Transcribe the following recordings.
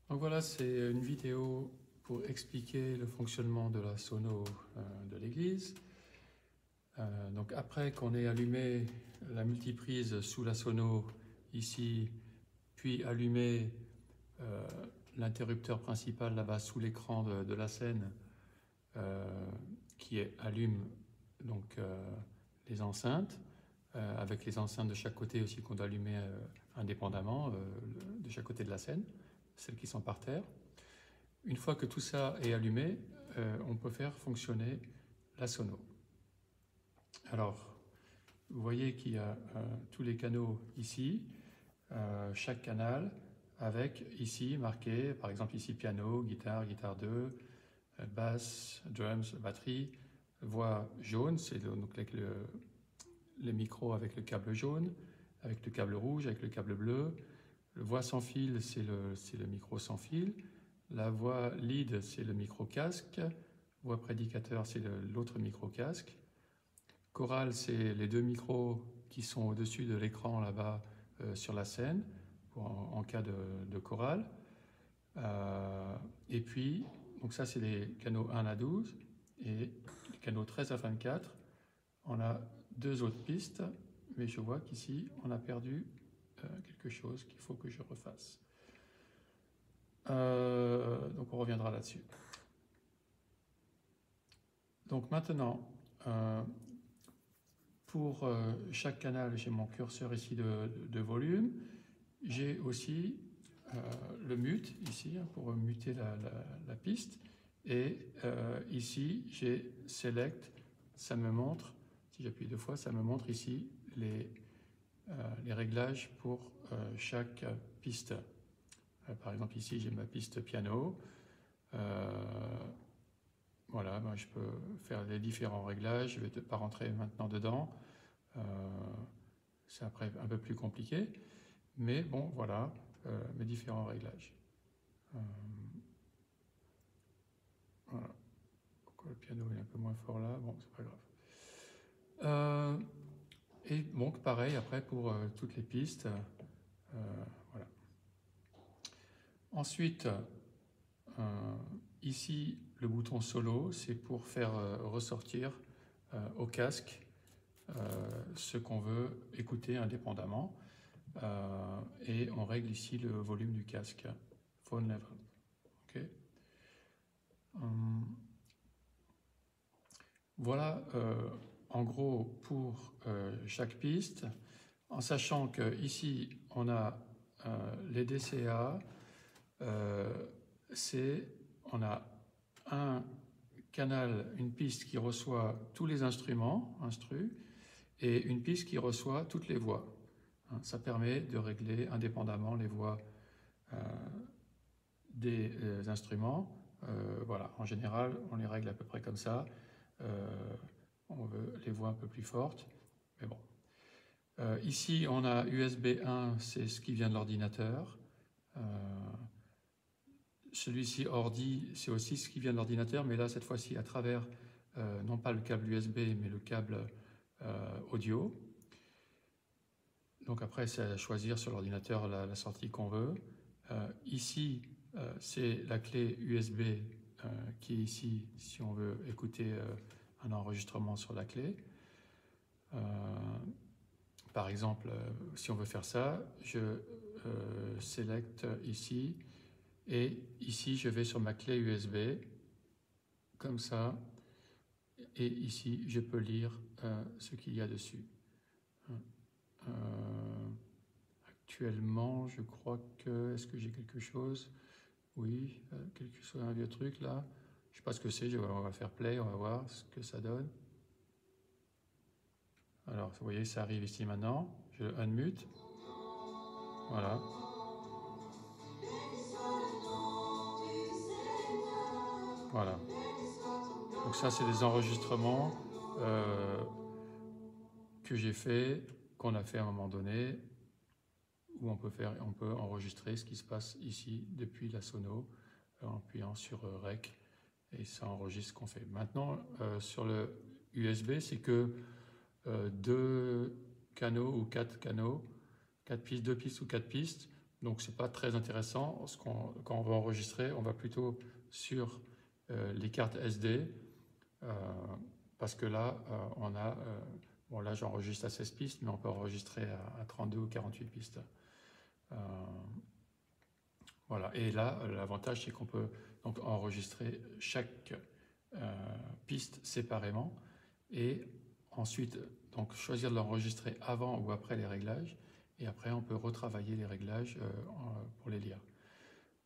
Donc voilà, c'est une vidéo pour expliquer le fonctionnement de la sono de l'église. Donc après qu'on ait allumé la multiprise sous la sono ici, puis allumé l'interrupteur principal là-bas sous l'écran de la scène qui allume donc les enceintes, avec les enceintes de chaque côté aussi qu'on doit allumer indépendamment de chaque côté de la scène, celles qui sont par terre. Une fois que tout ça est allumé, on peut faire fonctionner la sono. Alors, vous voyez qu'il y a tous les canaux ici, chaque canal avec ici marqué, par exemple ici piano, guitare, guitare 2, basse, drums, batterie, voix jaune, c'est donc les micros avec le câble jaune, avec le câble rouge, avec le câble bleu. Le voix sans fil, c'est le micro sans fil. La voix lead, c'est le micro casque. Voix prédicateur, c'est l'autre micro casque. Chorale, c'est les deux micros qui sont au-dessus de l'écran là-bas sur la scène, en cas de chorale. Et puis, donc ça c'est les canaux 1 à 12, et les canaux 13 à 24, on a deux autres pistes, mais je vois qu'ici on a perdu quelque chose qu'il faut que je refasse. Donc on reviendra là-dessus. Donc maintenant, pour chaque canal, j'ai mon curseur ici de volume. J'ai aussi le mute ici pour muter la piste. Et ici, j'ai select. Ça me montre, si j'appuie deux fois, ça me montre ici les réglages pour chaque piste. Par exemple, ici, j'ai ma piste piano. Voilà, ben, je peux faire les différents réglages. Je ne vais pas rentrer maintenant dedans. C'est après un peu plus compliqué. Mais bon, voilà mes différents réglages. Voilà. Pourquoi le piano est un peu moins fort là? Bon, c'est pas grave. Et donc, pareil, après, pour toutes les pistes. Voilà. Ensuite, ici, le bouton solo, c'est pour faire ressortir au casque ce qu'on veut écouter indépendamment. Et on règle ici le volume du casque, phone level. Okay. Voilà en gros pour chaque piste, en sachant qu'ici on a les DCA, on a un canal, une piste qui reçoit tous les instruments, et une piste qui reçoit toutes les voix. Ça permet de régler indépendamment les voix des instruments. Voilà, en général, on les règle à peu près comme ça. On veut les voix un peu plus fortes, mais bon. Ici, on a USB 1, c'est ce qui vient de l'ordinateur. Celui-ci, ordi, c'est aussi ce qui vient de l'ordinateur, mais là, cette fois-ci, à travers, non pas le câble USB, mais le câble audio. Donc après, c'est à choisir sur l'ordinateur la sortie qu'on veut. Ici, c'est la clé USB qui est ici, si on veut écouter un enregistrement sur la clé. Par exemple, si on veut faire ça, je sélecte ici, et ici, je vais sur ma clé USB, comme ça, et ici, je peux lire ce qu'il y a dessus. Actuellement, je crois que... Est-ce que j'ai quelque chose? Oui, quelque chose, un vieux truc là. Je ne sais pas ce que c'est, on va faire play, on va voir ce que ça donne. Alors, vous voyez, ça arrive ici maintenant. Je unmute. Voilà. Voilà. Donc ça, c'est des enregistrements que j'ai fait, qu'on a fait à un moment donné, où on peut enregistrer ce qui se passe ici depuis la sono en appuyant sur REC, et ça enregistre ce qu'on fait. Maintenant, sur le USB, c'est que 2 canaux ou 4 canaux, 4 pistes, 2 pistes ou 4 pistes. Donc c'est pas très intéressant. Quand on va enregistrer, on va plutôt sur les cartes SD, parce que là, on a... bon, là, j'enregistre à 16 pistes, mais on peut enregistrer à 32 ou 48 pistes. Voilà. Et là, l'avantage, c'est qu'on peut donc enregistrer chaque piste séparément et ensuite donc, choisir de l'enregistrer avant ou après les réglages. Et après, on peut retravailler les réglages pour les lire.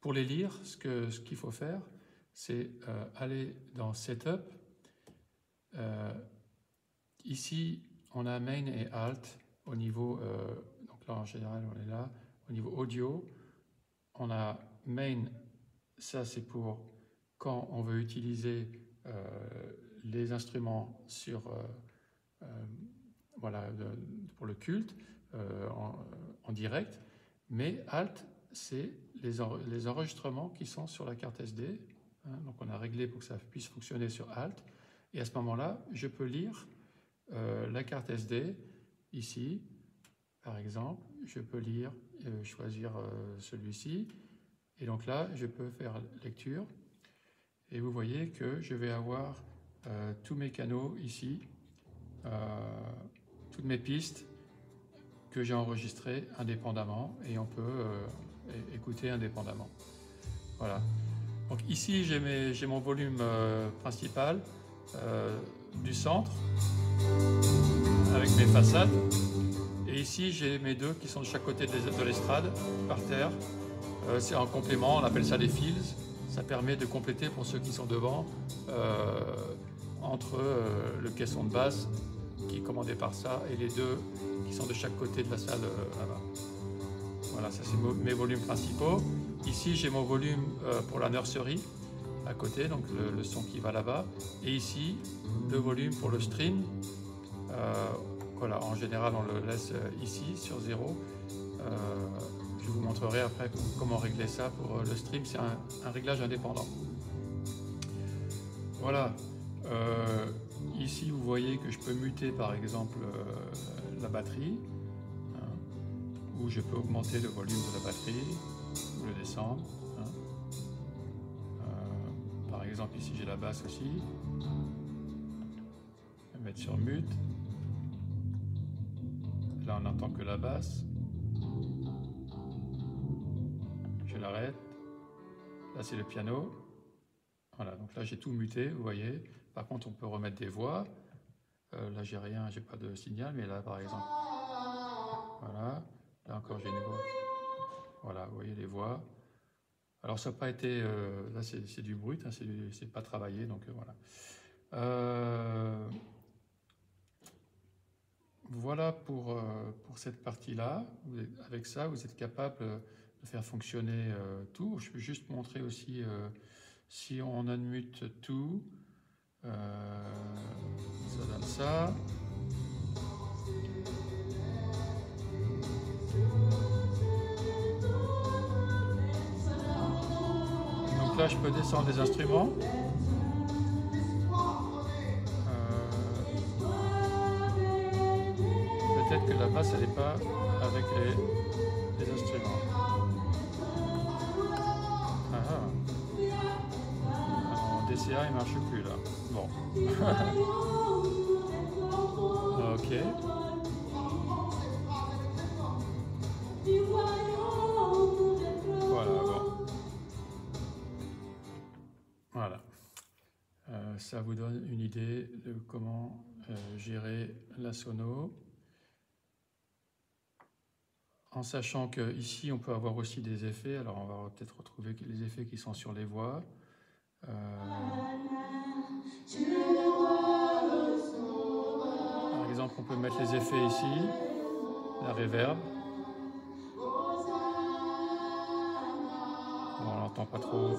Pour les lire, ce qu'il faut faire, c'est aller dans Setup. Ici, on a Main et Alt au niveau, donc là en général on est là, au niveau audio. On a Main, ça c'est pour quand on veut utiliser les instruments sur, voilà, pour le culte en direct. Mais Alt, c'est les enregistrements qui sont sur la carte SD. Hein, donc on a réglé pour que ça puisse fonctionner sur Alt. Et à ce moment-là, je peux lire la carte SD, ici, par exemple. Je peux lire, choisir celui-ci. Et donc là, je peux faire lecture. Et vous voyez que je vais avoir tous mes canaux ici, toutes mes pistes que j'ai enregistrées indépendamment. Et on peut écouter indépendamment. Voilà. Donc ici, j'ai mon volume principal du centre avec mes façades. Et ici, j'ai mes deux qui sont de chaque côté de l'estrade, par terre. C'est en complément, on appelle ça des fills. Ça permet de compléter pour ceux qui sont devant entre le caisson de basse qui est commandé par ça et les deux qui sont de chaque côté de la salle là-bas. Voilà, ça c'est mes volumes principaux. Ici, j'ai mon volume pour la nursery à côté, donc le son qui va là-bas. Et ici, le volume pour le stream. Voilà, en général, on le laisse ici sur 0. Je vous montrerai après comment régler ça pour le stream. C'est un réglage indépendant. Voilà. Ici, vous voyez que je peux muter, par exemple, la batterie. Où je peux augmenter le volume de la batterie ou le descendre. Par exemple, ici j'ai la basse aussi. Je vais mettre sur mute. Là, on n'entend que la basse. Je l'arrête. Là, c'est le piano. Voilà, donc là, j'ai tout muté, vous voyez. Par contre, on peut remettre des voix. Là, j'ai rien, j'ai pas de signal, mais là, par exemple. Voilà. Là encore, j'ai une voix. Voilà, vous voyez les voix. Alors, ça n'a pas été... là, c'est du brut, hein, c'est pas travaillé, donc voilà. Voilà pour cette partie-là. Avec ça, vous êtes capable de faire fonctionner tout. Je peux juste montrer aussi, si on unmute tout, ça donne ça. Donc là, je peux descendre les instruments. Peut-être que la basse, elle n'est pas avec les instruments. En DCA, il ne marche plus là. Bon. Ok. Voilà, bon. Voilà. Ça vous donne une idée de comment gérer la sono. En sachant qu'ici, on peut avoir aussi des effets. Alors, on va peut-être retrouver les effets qui sont sur les voix. Par exemple, on peut mettre les effets ici, la reverb. Bon, on n'entend pas trop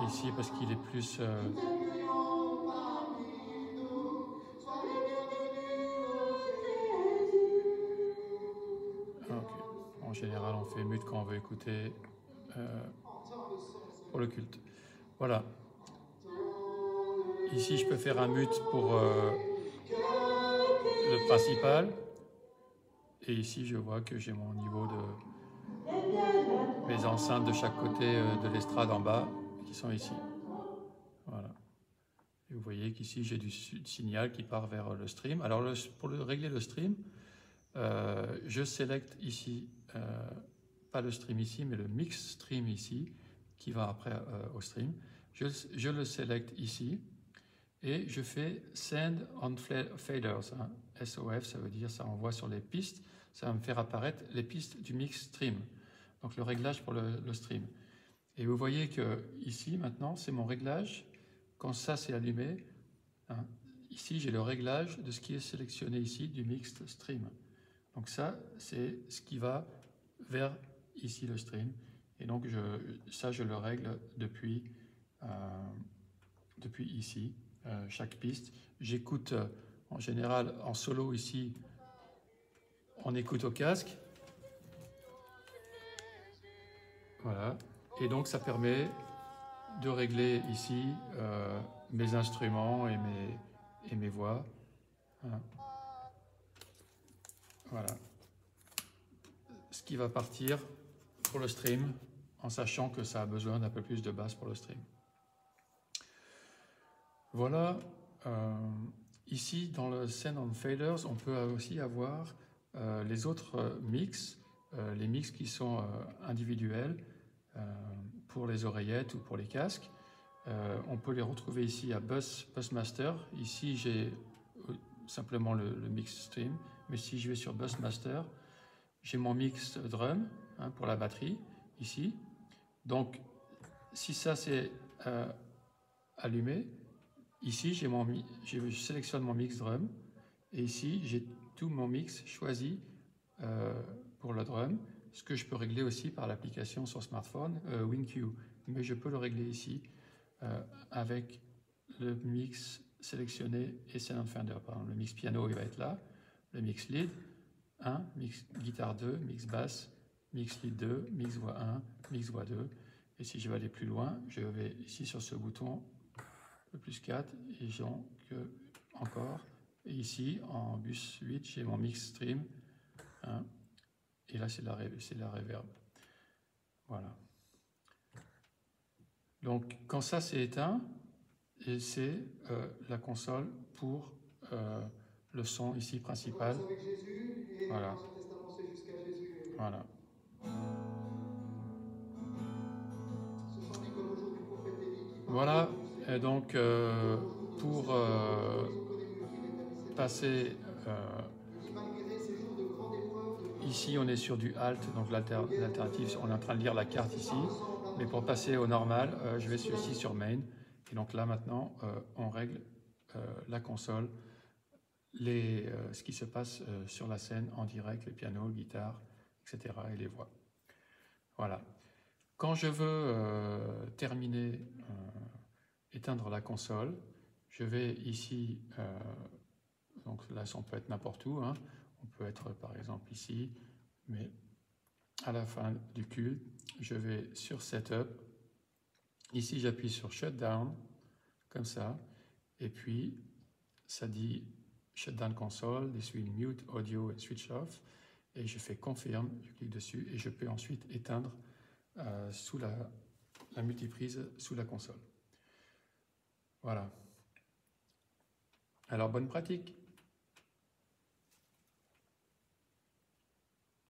ici parce qu'il est plus... Okay. En général, on fait mute quand on veut écouter pour le culte. Voilà. Ici, je peux faire un mute pour le principal. Et ici, je vois que j'ai mon niveau mes enceintes de chaque côté de l'estrade en bas qui sont ici. Voilà. Et vous voyez qu'ici j'ai du signal qui part vers le stream. Alors pour régler le stream, je sélecte ici, pas le stream ici, mais le mix stream ici, qui va après au stream. Je le sélecte ici et je fais Send on Faders. Hein. SOF, ça veut dire ça envoie sur les pistes. Ça va me faire apparaître les pistes du mix stream. Donc le réglage pour le stream. Et vous voyez que ici maintenant, c'est mon réglage. Quand ça c'est allumé, hein, ici j'ai le réglage de ce qui est sélectionné ici du mixed stream. Donc ça, c'est ce qui va vers ici le stream. Et donc ça, je le règle depuis ici, chaque piste. J'écoute en général en solo ici, on écoute au casque. Voilà. Et donc ça permet de régler ici mes instruments et mes voix. Hein. Voilà. Ce qui va partir pour le stream, en sachant que ça a besoin d'un peu plus de basse pour le stream. Voilà. Ici, dans le Send on Faders, on peut aussi avoir les autres mix, les mix qui sont individuels pour les oreillettes ou pour les casques. On peut les retrouver ici à Buzzmaster. Ici, j'ai simplement le mix stream, mais si je vais sur Buzzmaster, j'ai mon mix drum hein, pour la batterie, ici. Donc, si ça c'est allumé, ici je sélectionne mon mix drum, et ici j'ai tout mon mix choisi pour le drum, ce que je peux régler aussi par l'application sur smartphone, WinQ. Mais je peux le régler ici avec le mix sélectionné et Send on Fender. Par exemple, le mix piano il va être là, le mix lead 1, mix guitare 2, mix basse, mix lead 2, mix voix 1, mix voix 2. Et si je veux aller plus loin, je vais ici sur ce bouton, le plus 4, et j'ai encore. Et ici, en bus 8, j'ai mon mix stream. Hein, et là, c'est la reverb. Voilà. Donc, quand ça c'est éteint, c'est la console pour le son ici principal. Avec Jésus, et voilà. l'Ancien Testament c'est jusqu'à Jésus. Voilà. Ce chant dit comme au jour du prophète Élie qui Voilà, et donc pour passer ici on est sur du alt, donc l'alternative, on est en train de lire la carte ici, mais pour passer au normal, je vais ici sur main, et donc là maintenant on règle la console, ce qui se passe sur la scène en direct, les pianos, guitares, etc. et les voix. Voilà. Quand je veux terminer, éteindre la console, je vais ici, donc là on peut être n'importe où, hein. On peut être par exemple ici, mais à la fin du culte, je vais sur Setup, ici j'appuie sur Shutdown, comme ça, et puis ça dit Shutdown Console, this will mute audio and switch off, et je fais Confirm, je clique dessus, et je peux ensuite éteindre sous la multiprise sous la console. Voilà. Alors, bonne pratique.